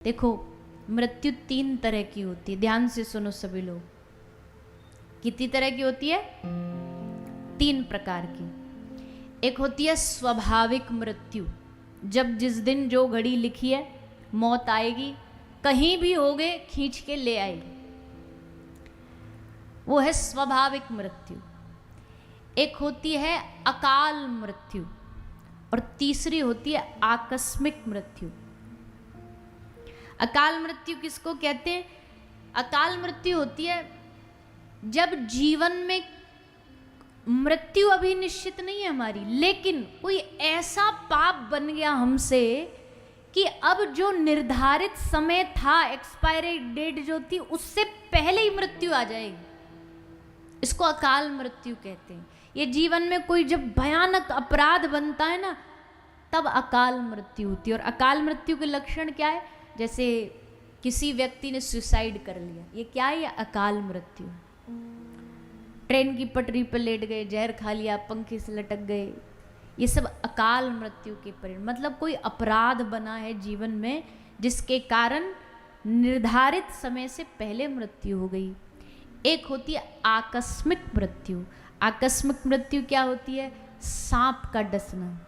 देखो, मृत्यु 3 तरह की होती है। ध्यान से सुनो सभी लोग। कितनी तरह की होती है? 3 प्रकार की। एक होती है स्वाभाविक मृत्यु, जब जिस दिन जो घड़ी लिखी है मौत आएगी, कहीं भी होगे खींच के ले आएगी, वो है स्वाभाविक मृत्यु। एक होती है अकाल मृत्यु और तीसरी होती है आकस्मिक मृत्यु। अकाल मृत्यु किसको कहते हैं? अकाल मृत्यु होती है जब जीवन में मृत्यु अभी निश्चित नहीं है हमारी, लेकिन कोई ऐसा पाप बन गया हमसे कि अब जो निर्धारित समय था, एक्सपायरी डेट जो थी, उससे पहले ही मृत्यु आ जाएगी। इसको अकाल मृत्यु कहते हैं। ये जीवन में कोई जब भयानक अपराध बनता है ना, तब अकाल मृत्यु होती है। और अकाल मृत्यु के लक्षण क्या है? जैसे किसी व्यक्ति ने सुसाइड कर लिया, ये क्या है? ये अकाल मृत्यु। ट्रेन की पटरी पर लेट गए, जहर खा लिया, पंखे से लटक गए, ये सब अकाल मृत्यु के परिणाम। मतलब कोई अपराध बना है जीवन में जिसके कारण निर्धारित समय से पहले मृत्यु हो गई। एक होती है आकस्मिक मृत्यु। आकस्मिक मृत्यु क्या होती है? सांप का डसना,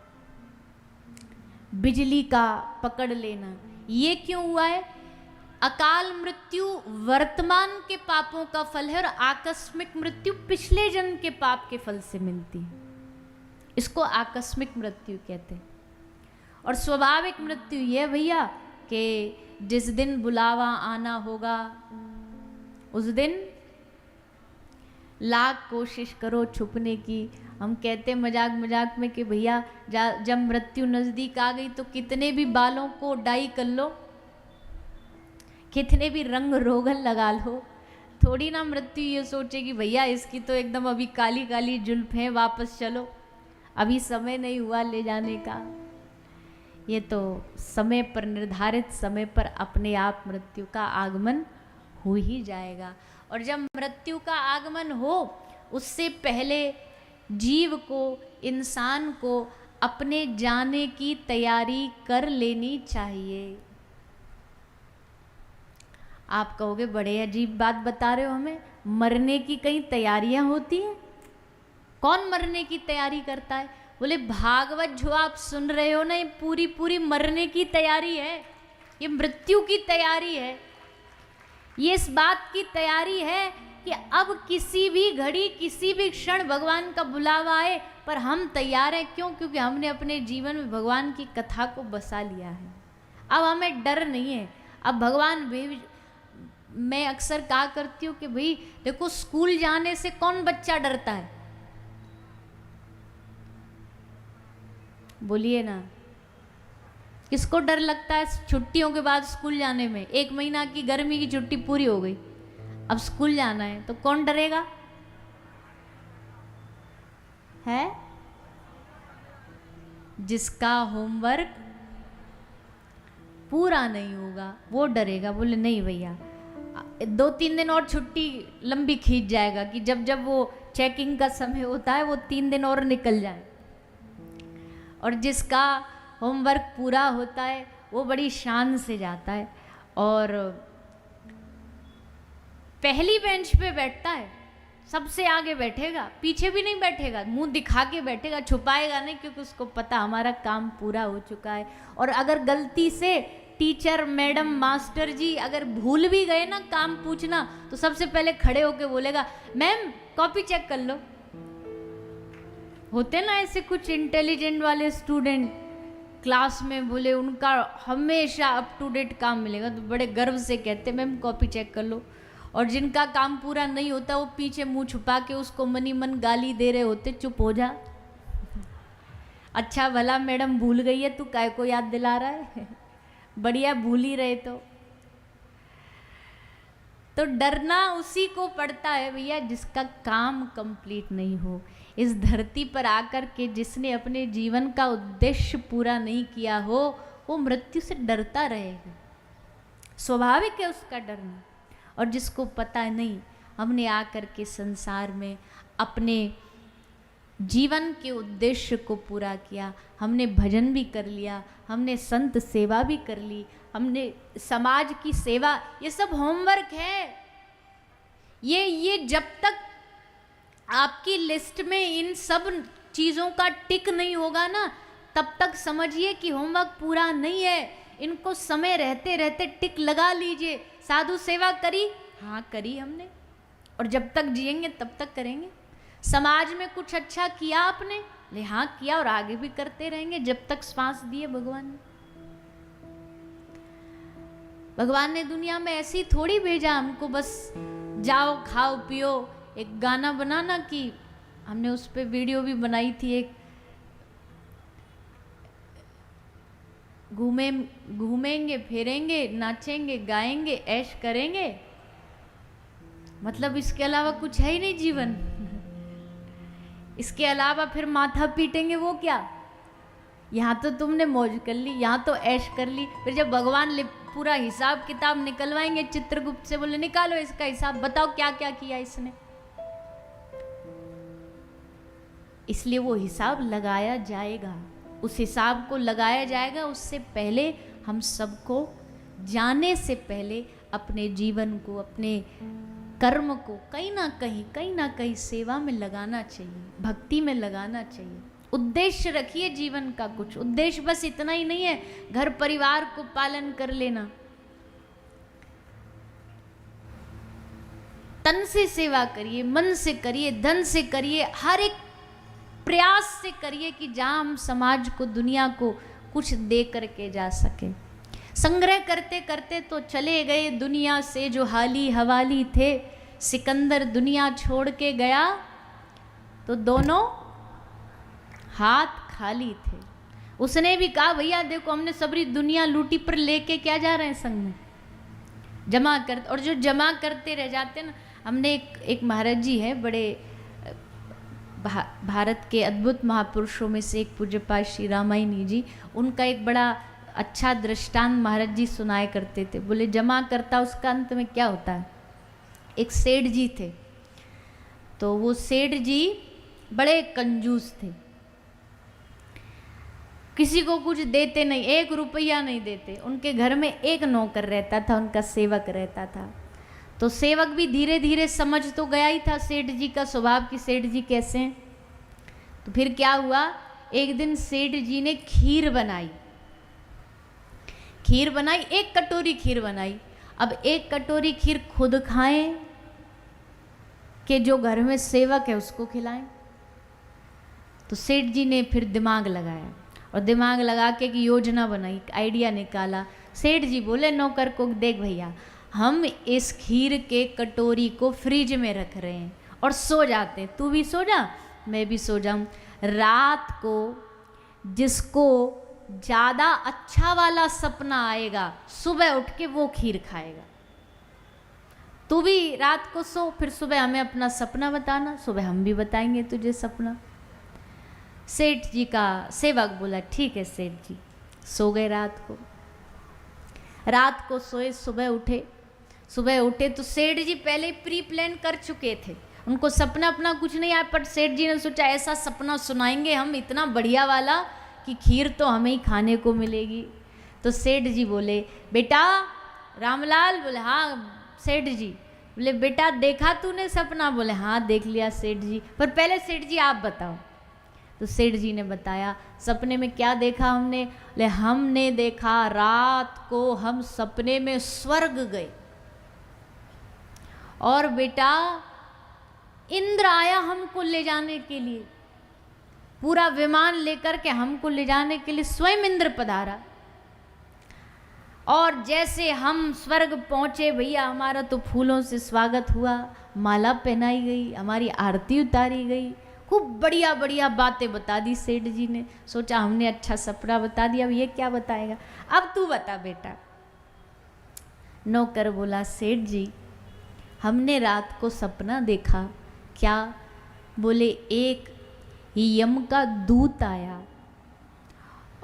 बिजली का पकड़ लेना। ये क्यों हुआ है? अकाल मृत्यु वर्तमान के पापों का फल है और आकस्मिक मृत्यु पिछले जन्म के पाप के फल से मिलती है। इसको आकस्मिक मृत्यु कहते हैं। और स्वाभाविक मृत्यु ये भैया कि जिस दिन बुलावा आना होगा उस दिन लाख कोशिश करो छुपने की। हम कहते मजाक मजाक में कि भैया जब मृत्यु नज़दीक आ गई तो कितने भी बालों को डाई कर लो, कितने भी रंग रोगन लगा लो, थोड़ी ना मृत्यु ये सोचे कि भैया इसकी तो एकदम अभी काली काली जुल्फ है, वापस चलो, अभी समय नहीं हुआ ले जाने का। ये तो समय पर, निर्धारित समय पर अपने आप मृत्यु का आगमन हो ही जाएगा। और जब मृत्यु का आगमन हो, उससे पहले जीव को, इंसान को अपने जाने की तैयारी कर लेनी चाहिए। आप कहोगे बड़े अजीब बात बता रहे हो हमें, मरने की कई तैयारियां होती हैं? कौन मरने की तैयारी करता है? बोले भागवत जो आप सुन रहे हो ना, ये पूरी पूरी मरने की तैयारी है, ये मृत्यु की तैयारी है। ये इस बात की तैयारी है कि अब किसी भी घड़ी, किसी भी क्षण भगवान का बुलावा आए, पर हम तैयार हैं। क्यों? क्योंकि हमने अपने जीवन में भगवान की कथा को बसा लिया है। अब हमें डर नहीं है। अब भगवान भी, मैं अक्सर कहा करती हूँ कि भाई देखो, स्कूल जाने से कौन बच्चा डरता है? बोलिए ना, किसको डर लगता है छुट्टियों के बाद स्कूल जाने में? 1 महीना की गर्मी की छुट्टी पूरी हो गई, अब स्कूल जाना है, तो कौन डरेगा? है जिसका होमवर्क पूरा नहीं होगा वो डरेगा। बोले नहीं भैया, 2-3 दिन और छुट्टी लंबी खींच जाएगा कि जब जब वो चेकिंग का समय होता है वो 3 दिन और निकल जाए। और जिसका होमवर्क पूरा होता है वो बड़ी शान से जाता है और पहली बेंच पे बैठता है, सबसे आगे बैठेगा, पीछे भी नहीं बैठेगा, मुंह दिखा के बैठेगा, छुपाएगा नहीं, क्योंकि उसको पता हमारा काम पूरा हो चुका है। और अगर गलती से टीचर, मैडम, मास्टर जी अगर भूल भी गए ना काम पूछना, तो सबसे पहले खड़े होके बोलेगा, मैम कॉपी चेक कर लो। होते ना ऐसे कुछ इंटेलिजेंट वाले स्टूडेंट क्लास में, बोले उनका हमेशा अप टू डेट काम मिलेगा, तो बड़े गर्व से कहते मैम कॉपी चेक कर लो। और जिनका काम पूरा नहीं होता वो पीछे मुंह छुपा के उसको मनी मन गाली दे रहे होते, चुप हो जा, अच्छा भला मैडम भूल गई है, तू काय को याद दिला रहा है, बढ़िया भूल ही रहे। तो डरना उसी को पड़ता है भैया जिसका काम कंप्लीट नहीं हो। इस धरती पर आकर के जिसने अपने जीवन का उद्देश्य पूरा नहीं किया हो, वो मृत्यु से डरता रहेगा, स्वाभाविक है उसका डरना। और जिसको पता नहीं, हमने आकर के संसार में अपने जीवन के उद्देश्य को पूरा किया, हमने भजन भी कर लिया, हमने संत सेवा भी कर ली, हमने समाज की सेवा, ये सब होमवर्क है। ये जब तक आपकी लिस्ट में इन सब चीज़ों का टिक नहीं होगा ना, तब तक समझिए कि होमवर्क पूरा नहीं है। इनको समय रहते रहते टिक लगा लीजिए। साधु सेवा करी, हाँ करी हमने, और जब तक जिएंगे तब तक करेंगे। समाज में कुछ अच्छा किया आपने, ले हाँ किया, और आगे भी करते रहेंगे जब तक श्वास दिए भगवान ने। भगवान ने दुनिया में ऐसे ही थोड़ी भेजा हमको बस जाओ खाओ पियो। एक गाना बनाना कि हमने उस पर वीडियो भी बनाई थी, एक घूमेंगे फिरेंगे नाचेंगे गाएंगे ऐश करेंगे, मतलब इसके अलावा कुछ है ही नहीं जीवन। इसके अलावा फिर माथा पीटेंगे वो क्या? यहाँ तो तुमने मौज कर ली, यहाँ तो ऐश कर ली, फिर जब भगवान पूरा हिसाब किताब निकलवाएंगे चित्रगुप्त से, बोले निकालो इसका हिसाब, बताओ क्या क्या किया इसने। इसलिए वो हिसाब लगाया जाएगा, उस हिसाब को लगाया जाएगा। उससे पहले हम सबको जाने से पहले अपने जीवन को, अपने कर्म को कहीं ना कहीं सेवा में लगाना चाहिए, भक्ति में लगाना चाहिए। उद्देश्य रखिए जीवन का। कुछ उद्देश्य बस इतना ही नहीं है घर परिवार को पालन कर लेना। तन से सेवा करिए, मन से करिए, धन से करिए, हर एक प्रयास से करिए कि जहां हम समाज को, दुनिया को कुछ दे करके जा सके। संग्रह करते करते तो चले गए दुनिया से जो हाली हवाली थे। सिकंदर दुनिया छोड़ के गया तो दोनों हाथ खाली थे। उसने भी कहा भैया देखो हमने सबरी दुनिया लूटी, पर लेके क्या जा रहे हैं संग में, जमा कर। और जो जमा करते रह जाते ना, हमने एक महाराज जी है, बड़े भारत के अद्भुत महापुरुषों में से एक पूज्यपाद श्री रामायणी जी, उनका एक बड़ा अच्छा दृष्टांत महाराज जी सुनाए करते थे। बोले जमा करता उसका अंत में क्या होता है। एक सेठ जी थे, तो वो सेठ जी बड़े कंजूस थे, किसी को कुछ देते नहीं, 1 रुपया नहीं देते। उनके घर में एक नौकर रहता था, उनका सेवक रहता था। तो सेवक भी धीरे धीरे समझ तो गया ही था सेठ जी का स्वभाव कि सेठ जी कैसे हैं। तो फिर क्या हुआ, एक दिन सेठ जी ने खीर बनाई, 1 कटोरी खीर बनाई। अब 1 कटोरी खीर खुद खाएं कि जो घर में सेवक है उसको खिलाएं। तो सेठ जी ने फिर दिमाग लगाया, और दिमाग लगा के एक योजना बनाई, आइडिया निकाला। सेठ जी बोले नौकर को, देख भैया हम इस खीर के कटोरी को फ्रिज में रख रहे हैं और सो जाते हैं, तू भी सो जा मैं भी सो जाऊं। रात को जिसको ज़्यादा अच्छा वाला सपना आएगा सुबह उठ के वो खीर खाएगा। तू भी रात को सो, फिर सुबह हमें अपना सपना बताना, सुबह हम भी बताएंगे तुझे सपना। सेठ जी का सेवक बोला ठीक है सेठ जी। सो गए रात को सोए, सुबह उठे तो सेठ जी पहले ही प्री प्लान कर चुके थे। उनको सपना अपना कुछ नहीं आया, पर सेठ जी ने सोचा ऐसा सपना सुनाएंगे हम इतना बढ़िया वाला कि खीर तो हमें ही खाने को मिलेगी। तो सेठ जी बोले बेटा, रामलाल बोले हाँ सेठ जी। बोले बेटा देखा तूने सपना? बोले हाँ देख लिया सेठ जी, पर पहले सेठ जी आप बताओ। तो सेठ जी ने बताया सपने में क्या देखा हमने। बोले हमने देखा रात को हम सपने में स्वर्ग गए, और बेटा इंद्र आया हमको ले जाने के लिए, पूरा विमान लेकर के हमको ले जाने के लिए स्वयं इंद्र पधारा। और जैसे हम स्वर्ग पहुंचे भैया, हमारा तो फूलों से स्वागत हुआ, माला पहनाई गई, हमारी आरती उतारी गई, खूब बढ़िया बढ़िया बातें बता दी सेठ जी ने। सोचा हमने अच्छा सपना बता दिया, अब ये क्या बताएगा, अब तू बता बेटा। नौकर बोला सेठ जी हमने रात को सपना देखा। क्या? बोले एक यम का दूत आया,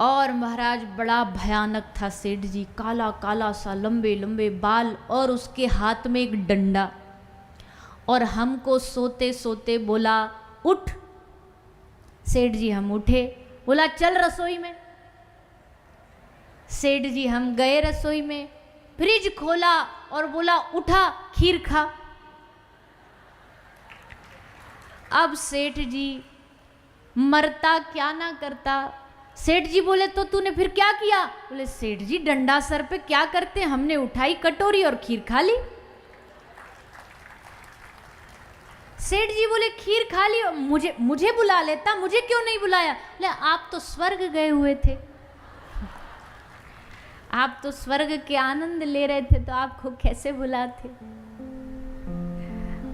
और महाराज बड़ा भयानक था सेठ जी, काला काला सा, लंबे लंबे बाल, और उसके हाथ में एक डंडा, और हमको सोते सोते बोला उठ। सेठ जी हम उठे, बोला चल रसोई में। सेठ जी हम गए रसोई में, फ्रिज खोला और बोला उठा खीर खा। अब सेठ जी मरता क्या ना करता। सेठ जी बोले तो तूने फिर क्या किया? बोले सेठ जी डंडा सर पे क्या करते, हमने उठाई कटोरी और खीर खा ली। सेठ जी बोले खीर खा ली, मुझे बुला लेता, मुझे क्यों नहीं बुलाया? बोले आप तो स्वर्ग गए हुए थे, आप तो स्वर्ग के आनंद ले रहे थे, तो आपको कैसे बुलाते?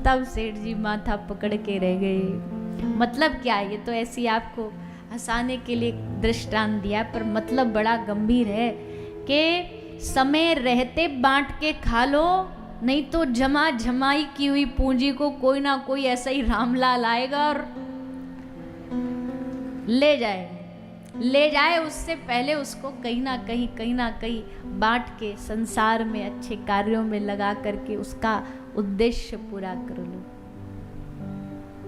तब सेठ जी माथा पकड़ के रह गए। मतलब क्या है, ये तो ऐसी आपको हंसाने के लिए दृष्टांत दिया, पर मतलब बड़ा गंभीर है कि समय रहते बांट के खा लो, नहीं तो जमा जमाई की हुई पूंजी को कोई ना कोई ऐसा ही रामलाल आएगा और ले जाए। उससे पहले उसको कहीं ना कहीं बांट के संसार में अच्छे कार्यों में लगा करके उसका उद्देश्य पूरा कर लो।